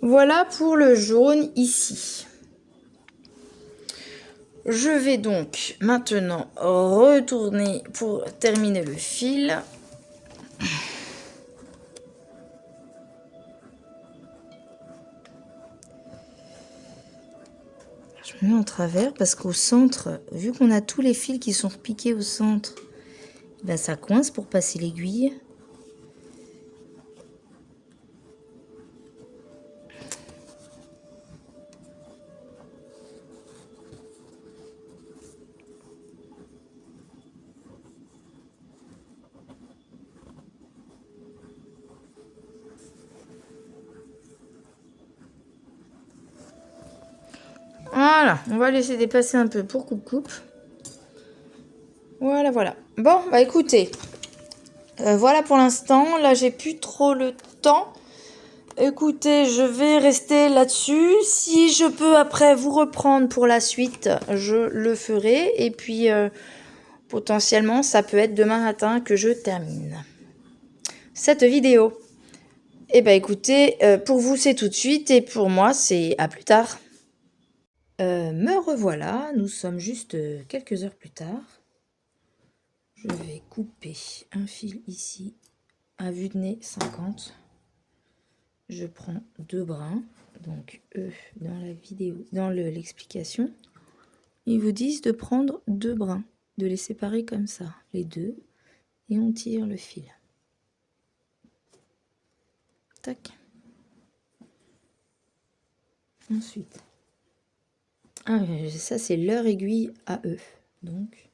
Voilà pour le jaune ici. Je vais donc maintenant retourner pour terminer le fil. Je me mets en travers parce qu'au centre, vu qu'on a tous les fils qui sont repiqués au centre, ben ça coince pour passer l'aiguille. Voilà, on va laisser dépasser un peu pour coupe-coupe. Voilà, voilà. Bon, bah écoutez, voilà pour l'instant. Là, j'ai plus trop le temps. Écoutez, je vais rester là-dessus. Si je peux après vous reprendre pour la suite, je le ferai. Et puis, potentiellement, ça peut être demain matin que je termine cette vidéo. Et bah écoutez, pour vous, c'est tout de suite. Et pour moi, c'est à plus tard. Me revoilà. Nous sommes juste quelques heures plus tard. Je vais couper un fil ici à vue de nez 50. Je prends 2 brins. Donc eux, dans la vidéo, dans l'explication, ils vous disent de prendre 2 brins, de les séparer comme ça, les deux, et on tire le fil. Tac. Ensuite, ça c'est leur aiguille à eux. Donc,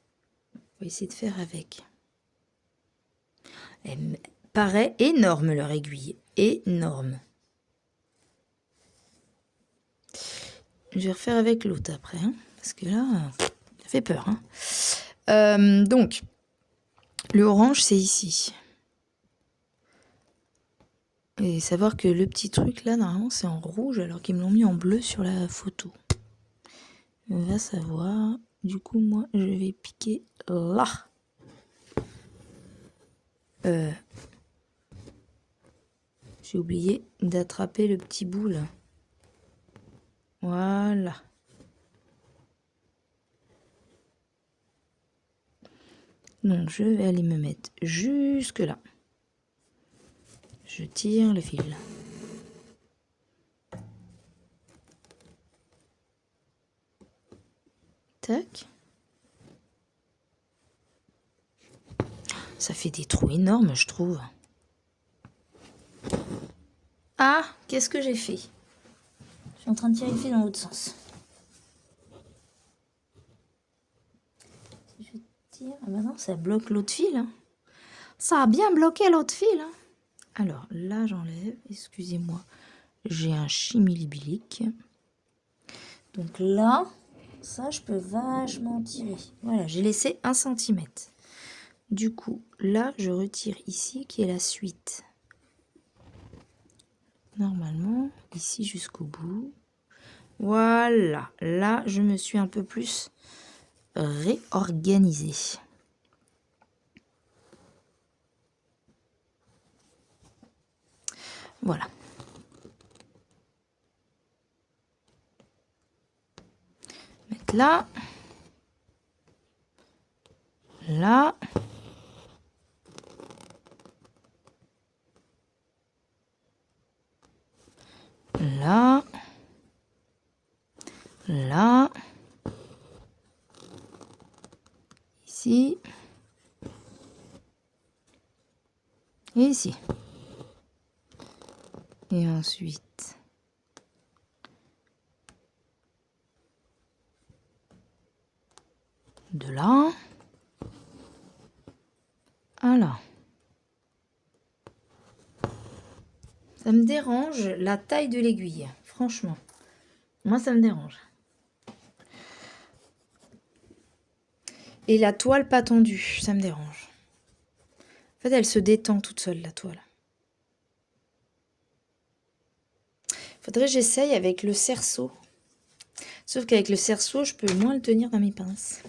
on va essayer de faire avec. Elle me paraît énorme leur aiguille, énorme. Je vais refaire avec l'autre après, hein, parce que là, ça fait peur. Hein. Donc, le orange, c'est ici. Et savoir que le petit truc là, normalement, c'est en rouge, alors qu'ils me l'ont mis en bleu sur la photo. On va savoir. Du coup, moi, je vais piquer là. J'ai oublié d'attraper le petit bout là. Voilà. Donc, je vais aller me mettre jusque là. Je tire le fil. Tac. Ça fait des trous énormes, je trouve. Ah, qu'est-ce que j'ai fait? Je suis en train de tirer le fil dans l'autre sens. Si je tire... Ah bah non, ça bloque l'autre fil. Hein. Ça a bien bloqué l'autre fil. Hein. Alors, là, j'enlève. Excusez-moi. J'ai un chimilibilique. Donc là, ça, je peux vachement tirer. Voilà, j'ai laissé 1 cm. Du coup, là, je retire ici, qui est la suite. Normalement, ici jusqu'au bout. Voilà. Là, je me suis un peu plus réorganisée. Voilà. Mettre là. Là. Là. Là. Ici. Et ici. Et ensuite, de là à là. Ça me dérange la taille de l'aiguille, franchement. Moi, ça me dérange. Et la toile pas tendue, ça me dérange. En fait, elle se détend toute seule, la toile. Faudrait que j'essaye avec le cerceau. Sauf qu'avec le cerceau, je peux moins le tenir dans mes pinces.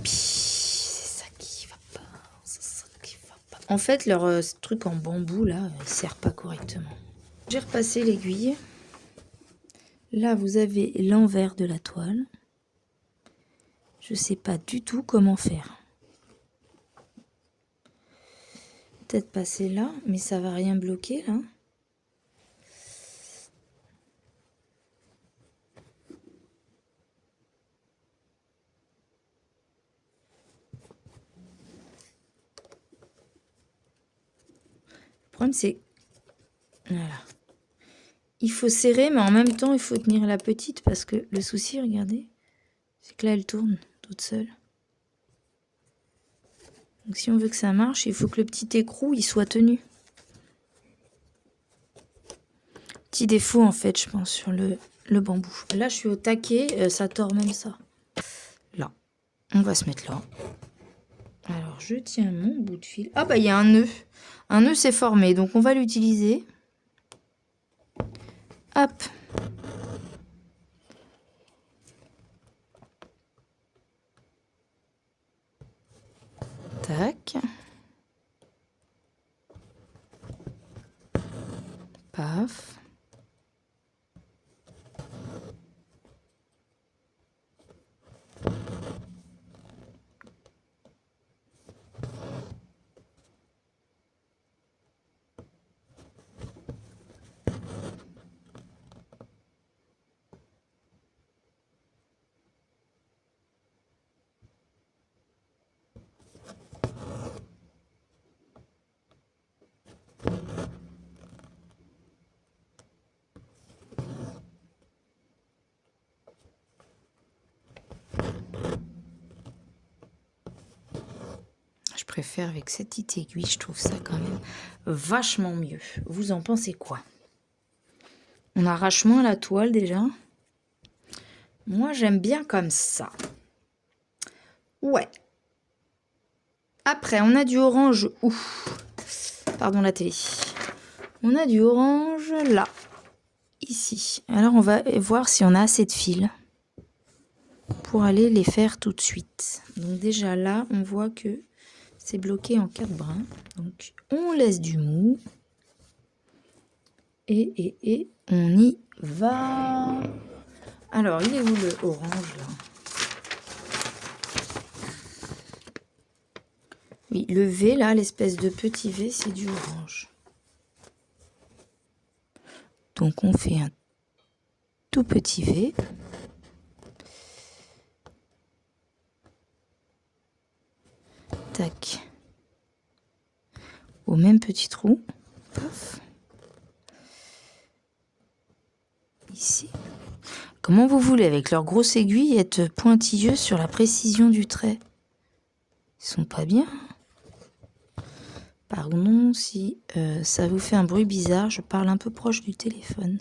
C'est ça qui va pas. C'est ça qui va pas. En fait, leur truc en bambou, là, il sert pas correctement. J'ai repassé l'aiguille. Là, vous avez l'envers de la toile. Je sais pas du tout comment faire. Peut-être passer là, mais ça va rien bloquer, là. Le problème, c'est... Voilà. Il faut serrer, mais en même temps, il faut tenir la petite, parce que le souci, regardez, c'est que là, elle tourne toute seule. Donc si on veut que ça marche, il faut que le petit écrou, il soit tenu. Petit défaut, en fait, je pense, sur le bambou. Là, je suis au taquet, ça tord même ça. Là, on va se mettre là. Alors, je tiens mon bout de fil. Ah bah, il y a un nœud. Un nœud s'est formé, donc on va l'utiliser. Hop. Tac. Paf. Je préfère avec cette petite aiguille, je trouve ça quand même vachement mieux. Vous en pensez quoi? On arrache moins la toile déjà. Moi, j'aime bien comme ça. Ouais. Après, on a du orange où? Pardon la télé. On a du orange là. Ici. Alors, on va voir si on a assez de fils pour aller les faire tout de suite. Donc déjà là, on voit que c'est bloqué en 4 brins. Donc, on laisse du mou. Et on y va. Alors, il est où le orange, là? Oui, le V, là, l'espèce de petit V, c'est du orange. Donc, on fait un tout petit V. Tac. Au même petit trou. Paf. Ici. Comment vous voulez, avec leur grosse aiguille, être pointilleux sur la précision du trait? Ils sont pas bien. Pardon si ça vous fait un bruit bizarre, je parle un peu proche du téléphone.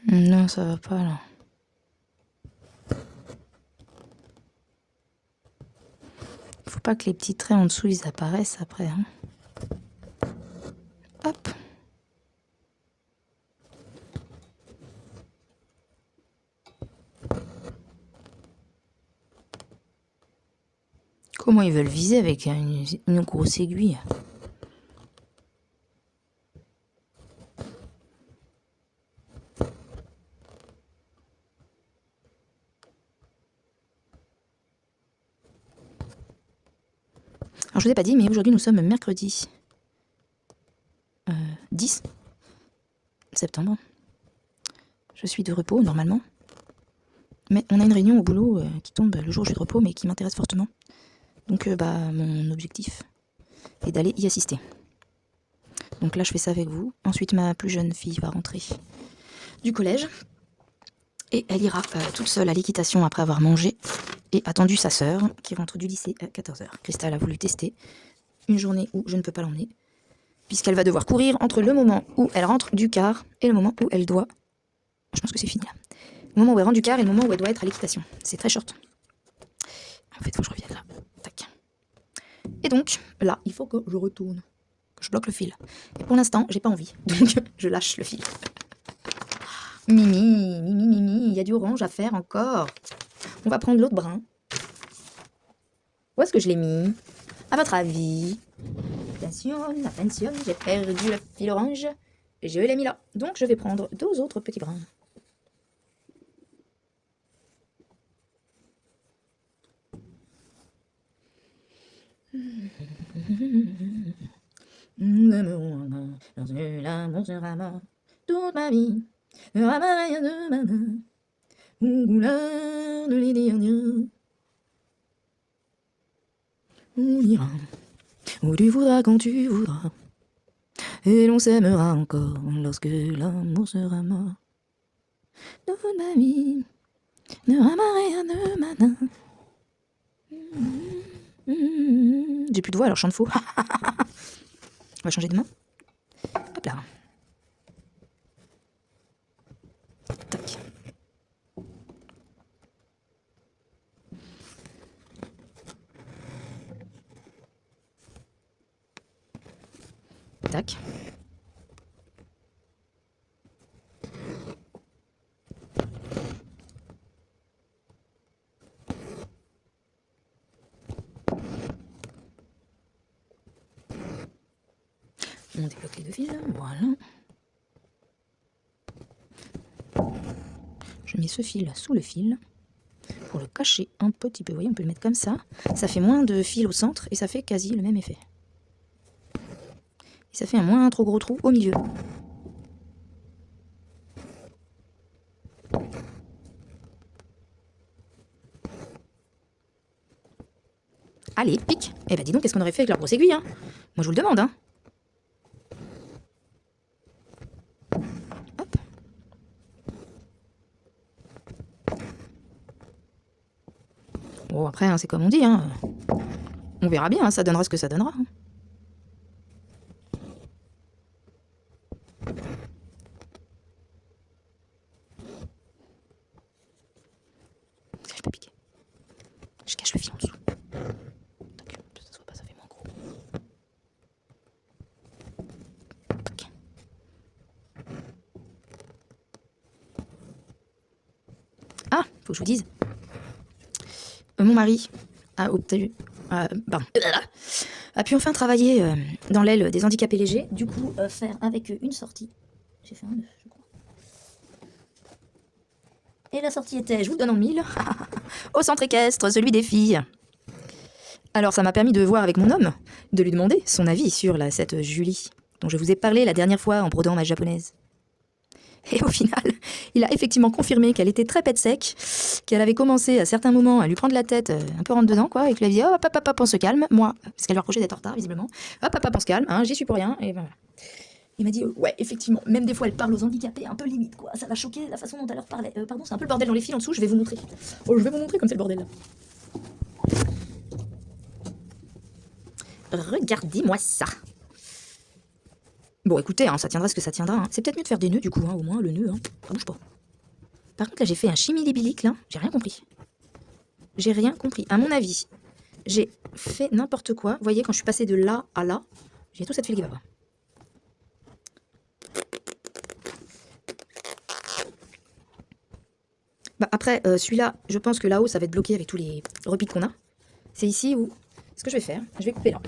Non, ça va pas là. Faut pas que les petits traits en dessous ils apparaissent après. Hein. Hop. Comment ils veulent viser avec une grosse aiguille? Alors, je vous ai pas dit, mais aujourd'hui, nous sommes mercredi 10 septembre. Je suis de repos, normalement. Mais on a une réunion au boulot qui tombe le jour où je suis de repos, mais qui m'intéresse fortement. Donc, mon objectif est d'aller y assister. Donc là, je fais ça avec vous. Ensuite, ma plus jeune fille va rentrer du collège. Et elle ira toute seule à l'équitation après avoir mangé et attendu sa sœur qui rentre du lycée à 14h. Cristal a voulu tester une journée où je ne peux pas l'emmener, puisqu'elle va devoir courir entre le moment où elle rentre du car et le moment où elle doit... Je pense que c'est fini là. Le moment où elle rentre du car et le moment où elle doit être à l'équitation. C'est très short. En fait, il faut que je revienne là. Tac. Et donc, là, il faut que je retourne. Que je bloque le fil. Et pour l'instant, j'ai pas envie. Donc, je lâche le fil. Mimi, Mimi, Mimi, il y a du orange à faire encore. On va prendre l'autre brin. Où est-ce que je l'ai mis? À votre avis? Attention, j'ai perdu le fil orange. Et je l'ai mis là. Donc, je vais prendre 2 autres petits brins. L'amour sera mort toute ma vie. Ne ramène rien de ma main. Couleur de l'idée indienne. On ira où tu voudras quand tu voudras. Et l'on s'aimera encore lorsque l'amour sera mort. Toute ma vie. Ne ramène rien de ma main. J'ai plus de voix alors je chante faux. On va changer de main. Hop là. Tac. Tac. On débloque les 2 fils, voilà. Je mets ce fil sous le fil pour le cacher un petit peu. Vous voyez, on peut le mettre comme ça. Ça fait moins de fil au centre et ça fait quasi le même effet. Et ça fait un moins trop gros trou au milieu. Allez, pique. Eh ben dis donc, qu'est-ce qu'on aurait fait avec la grosse aiguille, hein? Moi, je vous le demande, hein. Hop. Bon, après, hein, c'est comme on dit, hein. On verra bien, hein, ça donnera ce que ça donnera. Hein. Je peux piquer. Je cache le fil en dessous. Tac, ça se voit pas, ça fait moins gros. Tac. Ah, faut que je vous dise. Mon mari a obtenu... a pu enfin travailler dans l'aile des handicapés légers. Du coup, faire avec une sortie. J'ai fait un 9, je crois. Et la sortie était, je vous le donne en 1000, au centre équestre, celui des filles. Alors, ça m'a permis de voir avec mon homme, de lui demander son avis sur cette Julie, dont je vous ai parlé la dernière fois en brodant ma japonaise. Et au final, il a effectivement confirmé qu'elle était très pète sec, qu'elle avait commencé à certains moments à lui prendre la tête un peu rentre dedans, quoi, et qu'il a dit oh, hop, on se calme, moi, parce qu'elle lui reprochait d'être en retard, visiblement. Hop, on se calme, hein, j'y suis pour rien, et voilà. Il m'a dit ouais, effectivement, même des fois elle parle aux handicapés un peu limite, quoi, ça va choquer la façon dont elle leur parlait. Pardon, c'est un peu le bordel dans les fils en dessous, je vais vous montrer. Oh, je vais vous montrer comme c'est le bordel là. Regardez-moi ça. Bon, écoutez, hein, ça tiendra ce que ça tiendra. Hein. C'est peut-être mieux de faire des nœuds, du coup, hein, au moins, le nœud, hein. Ça bouge pas. Par contre, là, j'ai fait un chimilibilique, là. J'ai rien compris. J'ai rien compris. À mon avis, j'ai fait n'importe quoi. Vous voyez, quand je suis passée de là à là, j'ai tout cette fil qui va pas. Bah, après, celui-là, je pense que là-haut, ça va être bloqué avec tous les repiques qu'on a. C'est ici où... Ce que je vais faire, je vais couper là.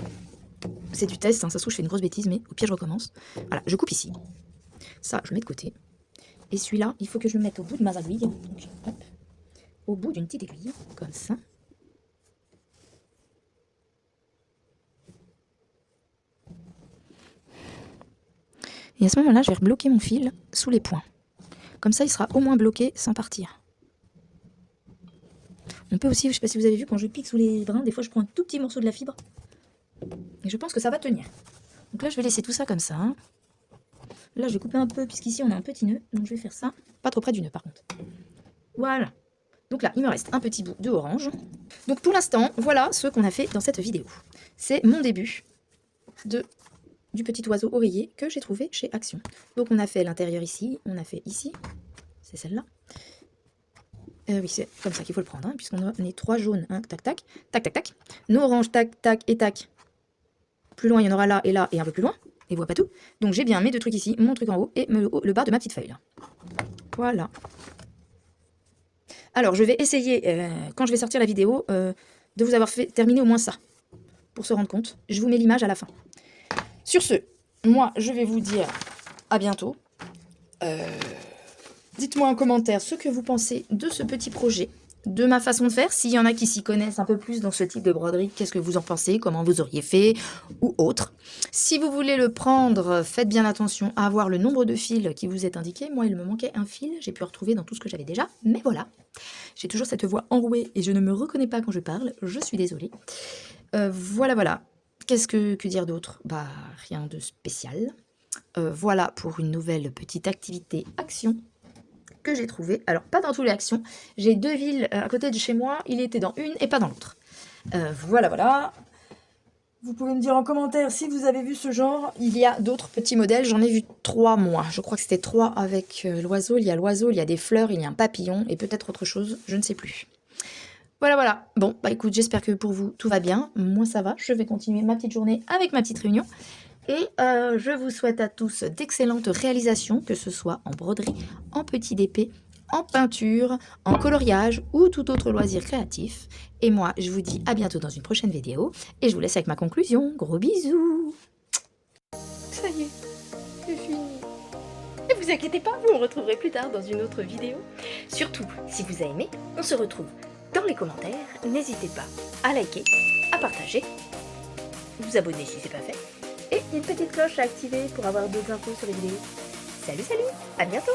C'est du test, hein, ça se trouve, je fais une grosse bêtise, mais au pire, je recommence. Voilà, je coupe ici. Ça, je le mets de côté. Et celui-là, il faut que je le mette au bout de ma aiguille. Donc, hop, au bout d'une petite aiguille, comme ça. Et à ce moment-là, je vais rebloquer mon fil sous les points. Comme ça, il sera au moins bloqué sans partir. On peut aussi, je ne sais pas si vous avez vu, quand je pique sous les brins, des fois, je prends un tout petit morceau de la fibre. Et je pense que ça va tenir. Donc là, je vais laisser tout ça comme ça. Hein. Là, je vais couper un peu, puisqu'ici, on a un petit nœud. Donc, je vais faire ça. Pas trop près du nœud, par contre. Voilà. Donc là, il me reste un petit bout de orange. Donc, pour l'instant, voilà ce qu'on a fait dans cette vidéo. C'est mon début du petit oiseau oreiller que j'ai trouvé chez Action. Donc on a fait l'intérieur ici, on a fait ici, c'est celle-là. Oui, c'est comme ça qu'il faut le prendre, hein, puisqu'on a les 3 jaunes, hein, tac, tac, tac, tac, tac. Nos oranges, tac, tac et tac. Plus loin, il y en aura là et un peu plus loin. Et voit pas tout. Donc j'ai bien mes 2 trucs ici, mon truc en haut et le bas de ma petite feuille. Là. Voilà. Alors, je vais essayer, quand je vais sortir la vidéo, de vous avoir fait terminer au moins ça. Pour se rendre compte. Je vous mets l'image à la fin. Sur ce, moi, je vais vous dire à bientôt. Dites-moi en commentaire ce que vous pensez de ce petit projet, de ma façon de faire. S'il y en a qui s'y connaissent un peu plus dans ce type de broderie, qu'est-ce que vous en pensez, comment vous auriez fait, ou autre. Si vous voulez le prendre, faites bien attention à avoir le nombre de fils qui vous est indiqué. Moi, il me manquait un fil, j'ai pu retrouver dans tout ce que j'avais déjà, mais voilà. J'ai toujours cette voix enrouée et je ne me reconnais pas quand je parle, je suis désolée. Voilà. Qu'est-ce que dire d'autre? Bah, rien de spécial. Voilà pour une nouvelle petite activité action que j'ai trouvé. Alors, pas dans toutes les actions. J'ai 2 villes à côté de chez moi. Il était dans une et pas dans l'autre. Voilà. Vous pouvez me dire en commentaire si vous avez vu ce genre. Il y a d'autres petits modèles. J'en ai vu 3, moi. Je crois que c'était 3 avec l'oiseau. Il y a l'oiseau, il y a des fleurs, il y a un papillon et peut-être autre chose. Je ne sais plus. Voilà. Bon, bah écoute, j'espère que pour vous, tout va bien. Moi, ça va. Je vais continuer ma petite journée avec ma petite réunion. Et je vous souhaite à tous d'excellentes réalisations, que ce soit en broderie, en petit d'épée, en peinture, en coloriage ou tout autre loisir créatif. Et moi, je vous dis à bientôt dans une prochaine vidéo. Et je vous laisse avec ma conclusion. Gros bisous. Ça y est, c'est fini. Ne vous inquiétez pas, vous me retrouverez plus tard dans une autre vidéo. Surtout, si vous avez aimé, on se retrouve dans les commentaires. N'hésitez pas à liker, à partager, vous abonner si c'est pas fait. Et une petite cloche à activer pour avoir d'autres infos sur les vidéos. Salut, à bientôt!